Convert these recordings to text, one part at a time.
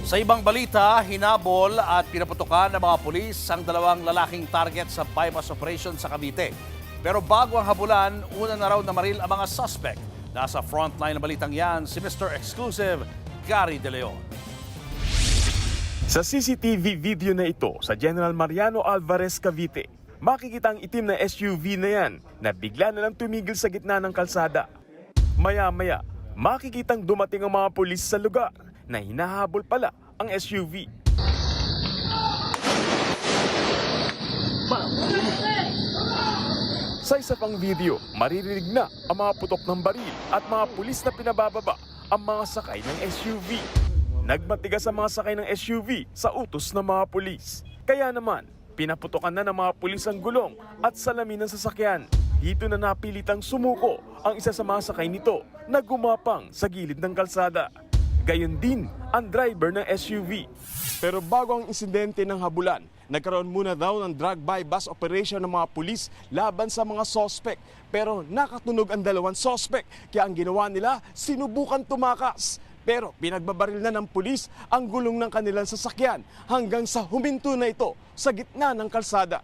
Sa ibang balita, hinabol at pinaputukan ng mga pulis ang dalawang lalaking target sa bypass operation sa Cavite. Pero bago ang habulan, una na raw namaril ang mga suspect. Nasa frontline ng balitang yan si Mr. Exclusive, Gary De Leon. Sa CCTV video na ito sa General Mariano Alvarez, Cavite, makikita ang itim na SUV na yan na bigla na lang tumigil sa gitna ng kalsada. Maya-maya, makikitang dumating ang mga pulis sa lugar na hinahabol pala ang SUV. Sa isa pang video, maririnig na ang mga putok ng baril at mga pulis na pinabababa ang mga sakay ng SUV. Nagmatigas ang mga sakay ng SUV sa utos ng mga pulis. Kaya naman, pinaputokan na ng mga pulis ang gulong at salamin ng sasakyan. Dito na napilitang sumuko ang isa sa mga sakay nito na gumapang sa gilid ng kalsada. Gayon din ang driver ng SUV. Pero bago ang insidente ng habulan, nagkaroon muna daw ng drive-by bus operation ng mga pulis laban sa mga sospek. Pero nakatunog ang dalawang sospek, kaya ang ginawa nila, sinubukan tumakas. Pero pinagbabaril na ng pulis ang gulong ng kanilang sasakyan hanggang sa huminto na ito sa gitna ng kalsada.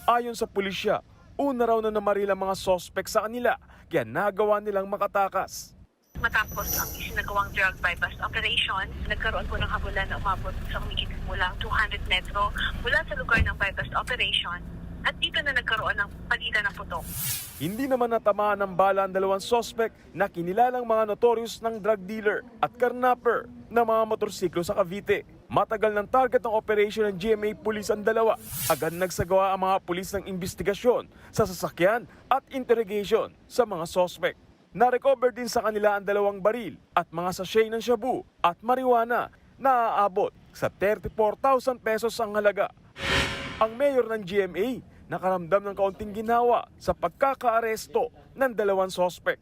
Ayon sa pulisya, una raw na namaril ang mga sospek sa kanila, kaya nagawa nilang makatakas. Matapos ang isinagawang drug bypass operation, nagkaroon po ng habulan na umabot sa humigit mula 200 metro mula sa lugar ng bypass operation at dito na nagkaroon ng palitan ng putok. Hindi naman natamaan ng bala ang dalawang sospek na kinilalang mga notorious ng drug dealer at karnapper ng mga motorsiklo sa Cavite. Matagal ng target ng operation ng GMA Police ang dalawa. Agad nagsagawa ang mga pulis ng investigasyon sa sasakyan at interrogation sa mga sospek. Na-recover din sa kanila ang dalawang baril at mga sachet ng shabu at marijuana na aabot sa 34,000 pesos ang halaga. Ang mayor ng GMA nakaramdam ng kaunting ginawa sa pagkakaaresto ng dalawang sospek.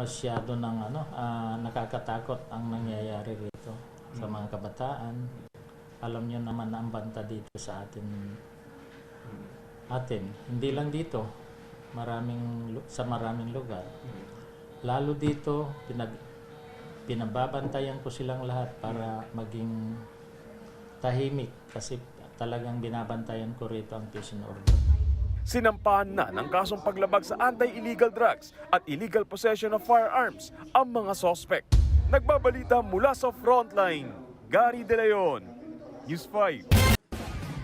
Masyado nakakatakot ang nangyayari rito sa mga kabataan. Alam niyo naman na ang banta dito sa atin. Hindi lang dito, sa maraming lugar. Lalo dito, pinababantayan ko silang lahat para maging tahimik kasi talagang binabantayan ko rito ang peace and order. Sinampahan na ng kasong paglabag sa anti-illegal drugs at illegal possession of firearms ang mga sospek. Nagbabalita mula sa frontline, Gary De Leon, News 5.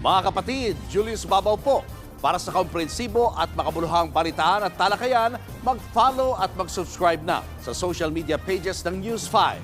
Mga kapatid, Julius Babaw po. Para sa komprehensibo at makabuluhang balitaan at talakayan, mag-follow at mag-subscribe na sa social media pages ng News 5.